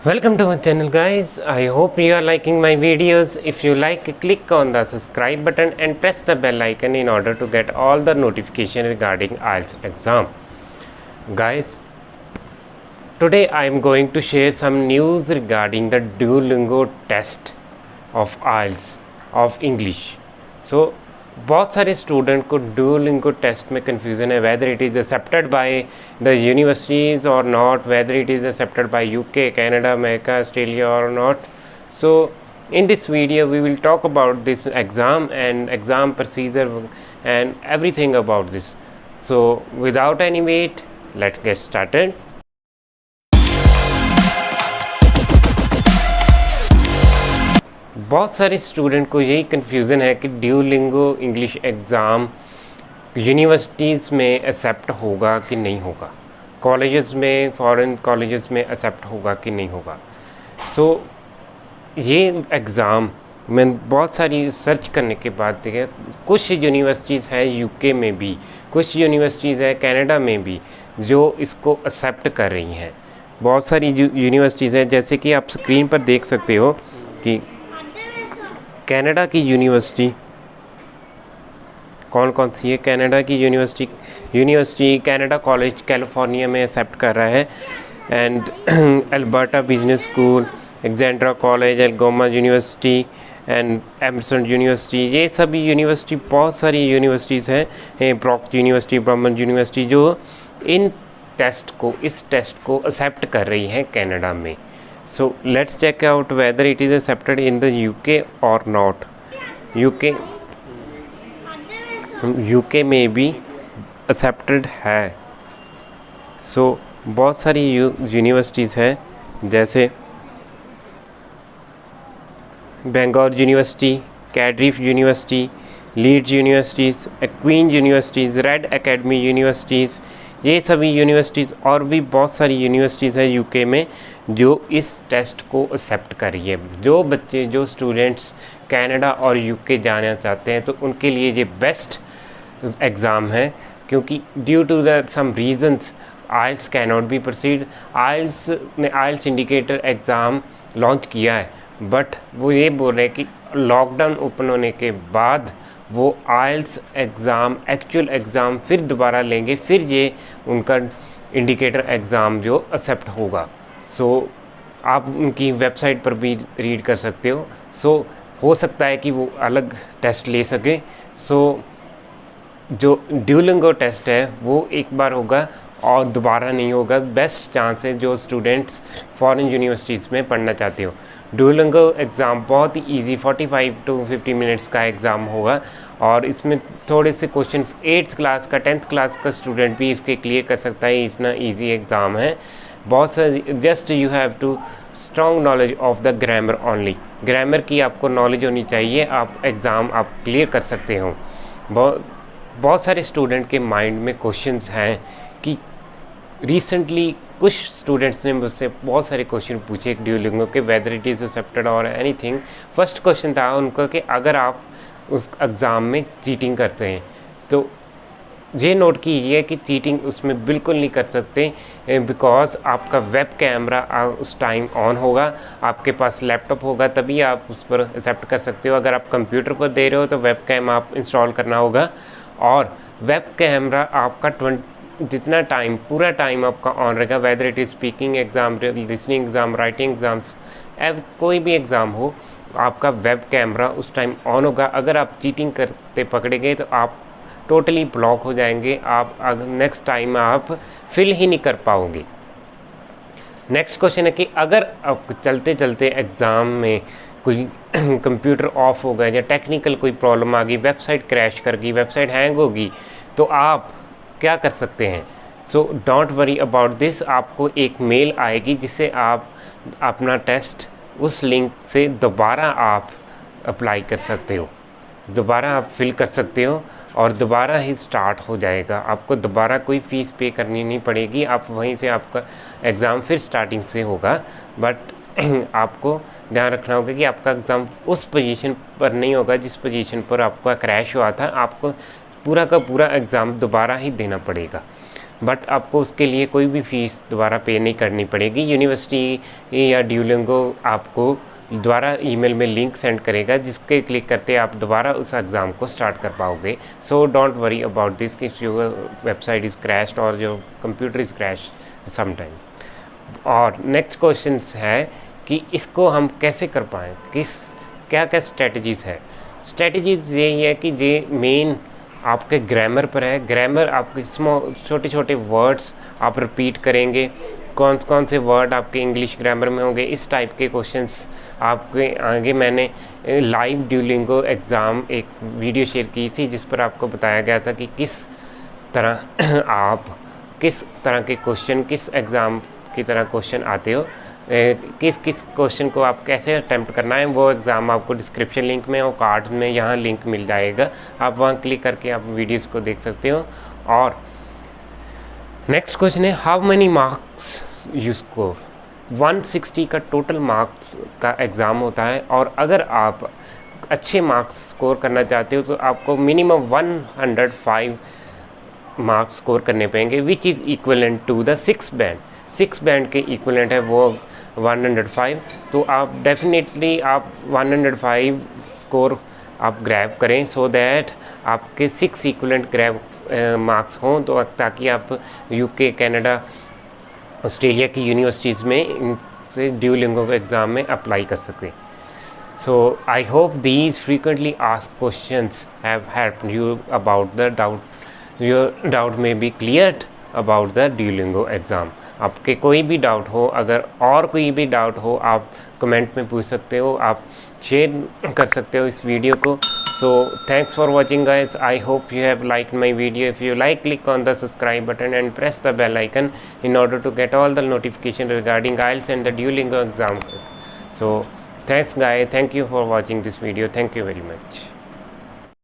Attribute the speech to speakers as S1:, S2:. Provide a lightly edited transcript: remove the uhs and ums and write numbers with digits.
S1: Welcome to my channel guys. I hope you are liking my videos. If you like, click on the subscribe button and press the bell icon in order to get all the notification regarding IELTS exam. Guys, today I am going to share some news regarding the Duolingo test of IELTS of English. So बहुत सारे student को Duolingo test में confusion है whether it is accepted by the universities और not, whether it is accepted by UK, Canada, America, Australia और not. So in this video we will talk about this exam and exam procedure and everything about this. So without any wait, let's get started. बहुत सारे student को यही confusion है कि Duolingo English exam universities में accept होगा कि नहीं होगा, कॉलेजेस में, फॉरेन कॉलेजेस में एक्सेप्ट होगा कि नहीं होगा. सो ये एग्ज़ाम मैं बहुत सारी सर्च करने के बाद देखे कुछ यूनिवर्सिटीज़ है यूके में भी, कुछ यूनिवर्सिटीज़ है कनाडा में भी जो इसको एक्सेप्ट कर रही हैं. बहुत सारी यूनिवर्सिटीज़ हैं जैसे कि आप स्क्रीन पर देख सकते हो कि कनाडा की यूनिवर्सिटी कौन कौन सी है. कनाडा की यूनिवर्सिटी कनाडा कॉलेज कैलिफोर्निया में एक्सेप्ट कर रहा है and Alberta business school, Alexandra college, Algoma university and Emerson university. ये सभी यूनिवर्सिटी बहुत सारी यूनिवर्सिटीज़ हैं, ब्रॉक यूनिवर्सिटी, ब्रह्मन यूनिवर्सिटी, जो इस टेस्ट को एक्सेप्ट कर रही हैं कनाडा में. So let's check out whether it is accepted in the UK or not. UK में भी accepted है. So बहुत सारी यूनिवर्सिटीज़ हैं जैसे Bangor university, Cardiff university, Leeds universities, Queen universities, Red Academy universities. ये सभी यूनिवर्सिटीज़ और भी बहुत सारी यूनिवर्सिटीज़ हैं यूके में जो इस टेस्ट को एक्सेप्ट कर रही है. जो स्टूडेंट्स कनाडा और यूके जाना चाहते हैं तो उनके लिए ये बेस्ट एग्ज़ाम है, क्योंकि due to the some reasons IELTS can not be proceed. IELTS ने आइल्स इंडिकेटर एग्ज़ाम लॉन्च किया है, बट वो ये बोल रहे हैं कि लॉकडाउन ओपन होने के बाद वो आइल्स एग्ज़ाम, एक्चुअल एग्ज़ाम फिर दोबारा लेंगे, फिर ये उनका इंडिकेटर एग्ज़ाम जो एक्सेप्ट होगा. सो आप उनकी वेबसाइट पर भी रीड कर सकते हो. सो हो सकता है कि वो अलग टेस्ट ले सकें. सो जो डुओलिंगो टेस्ट है वो एक बार होगा और दोबारा नहीं होगा. बेस्ट चांस है जो स्टूडेंट्स फॉरेन यूनिवर्सिटीज़ में पढ़ना चाहते हो. डुओलिंगो एग्ज़ाम बहुत ही इजी 45 to 50 मिनट्स का एग्ज़ाम होगा और इसमें थोड़े से क्वेश्चन 8th क्लास का 10th क्लास का स्टूडेंट भी इसके क्लियर कर सकता है. इतना इजी एग्ज़ाम है. बहुत सारे just you have to strong knowledge of the grammar only. Grammar की आपको नॉलेज होनी चाहिए, आप एग्ज़ाम आप क्लियर कर सकते हो. बहुत सारे स्टूडेंट के माइंड में क्वेश्चंस हैं कि रिसेंटली कुछ स्टूडेंट्स ने मुझसे बहुत सारे क्वेश्चन पूछे डुओलिंगो के, वेदर इट इज़ एक्सेप्टेड और एनीथिंग. फर्स्ट क्वेश्चन था उनका कि अगर आप उस एग्ज़ाम में चीटिंग करते हैं तो ये नोट कीजिए कि चीटिंग उसमें बिल्कुल नहीं कर सकते, बिकॉज आपका वेब कैमरा उस टाइम ऑन होगा, आपके पास लैपटॉप होगा, तभी आप उस पर एक्सेप्ट कर सकते हो. अगर आप कंप्यूटर पर दे रहे हो तो वेब कैम आप इंस्टॉल करना होगा और वेब कैमरा आपका जितना टाइम, पूरा टाइम आपका ऑन रहेगा, weather it is speaking exam, listening exam, writing exams, कोई भी एग्ज़ाम हो, आपका वेब कैमरा उस टाइम ऑन होगा. अगर आप चीटिंग करते पकड़े गए तो आप टोटली ब्लॉक हो जाएंगे. आप नेक्स्ट टाइम आप फिल ही नहीं कर पाओगे. नेक्स्ट क्वेश्चन है कि अगर आप चलते चलते एग्ज़ाम में कोई कंप्यूटर ऑफ हो गया या टेक्निकल कोई प्रॉब्लम आ गई, वेबसाइट क्रैश कर गई, वेबसाइट हैंग होगी, तो आप क्या कर सकते हैं. सो डोंट वरी अबाउट दिस. आपको एक मेल आएगी जिससे आप अपना टेस्ट उस लिंक से दोबारा आप अप्लाई कर सकते हो, दोबारा आप फिल कर सकते हो और दोबारा ही स्टार्ट हो जाएगा. आपको दोबारा कोई फ़ीस पे करनी नहीं पड़ेगी. आप वहीं से आपका एग्ज़ाम फिर स्टार्टिंग से होगा. बट आपको ध्यान रखना होगा कि आपका एग्ज़ाम उस पोजीशन पर नहीं होगा जिस पोजीशन पर आपका क्रैश हुआ था. आपको पूरा का पूरा एग्ज़ाम दोबारा ही देना पड़ेगा. बट आपको उसके लिए कोई भी फ़ीस दोबारा पे नहीं करनी पड़ेगी। यूनिवर्सिटी या ड्यूलिंगो आपको दोबारा ईमेल में लिंक सेंड करेगा, जिसके क्लिक करते आप दोबारा उस एग्ज़ाम को स्टार्ट कर पाओगे। So don't worry about this कि योर वेबसाइट इज़ क्रैश्ड और your computer is crash some time. और नेक्स्ट क्वेश्चन है कि इसको हम कैसे कर पाएँ, क्या क्या स्ट्रेटजीज़ है। स्ट्रेटजीज़ यही है कि जे मेन आपके ग्रामर पर है। ग्रामर आपके छोटे छोटे वर्ड्स आप रिपीट करेंगे, कौन कौन से वर्ड आपके इंग्लिश ग्रामर में होंगे, इस टाइप के क्वेश्चंस आपके आगे मैंने लाइव ड्यूलिंगो एग्ज़ाम एक वीडियो शेयर की थी, जिस पर आपको बताया गया था कि किस तरह आप किस तरह के क्वेश्चन किस एग्ज़ाम की तरह क्वेश्चन आते हो, किस किस क्वेश्चन को आप कैसे अटैम्प्ट करना है। वो एग्ज़ाम आपको डिस्क्रिप्शन लिंक में और कार्ड में यहाँ लिंक मिल जाएगा, आप वहाँ क्लिक करके आप वीडियोस को देख सकते हो। और नेक्स्ट क्वेश्चन है how many marks you score. 160 का टोटल मार्क्स का एग्ज़ाम होता है, और अगर आप अच्छे मार्क्स स्कोर करना चाहते हो तो आपको मिनिमम 105 मार्क्स स्कोर करने पड़ेंगे, which is equivalent to the 6 band. 6 band के इक्वलेंट है वो 105। तो आप डेफिनेटली आप 105 स्कोर आप ग्रैब करें, सो दैट आपके 6 इक्वलेंट ग्रैब मार्क्स हों, तो ताकि आप यूके, कनाडा, ऑस्ट्रेलिया की यूनिवर्सिटीज़ में इनसे ड्यूलिंगो के एग्ज़ाम में अप्लाई कर सकें। So I hope these frequently asked questions have helped you about the doubt, your doubt may be cleared about the Duolingo exam. आपके कोई भी डाउट हो, अगर और कोई भी डाउट हो आप कमेंट में पूछ सकते हो, आप शेयर कर सकते हो इस वीडियो को। So thanks for watching guys. I hope you have liked my video. If you like, click on the subscribe button and press the bell icon in order to get all the notification regarding IELTS and the Duolingo exam. So thanks guys. Thank you for watching this video. Thank you very much.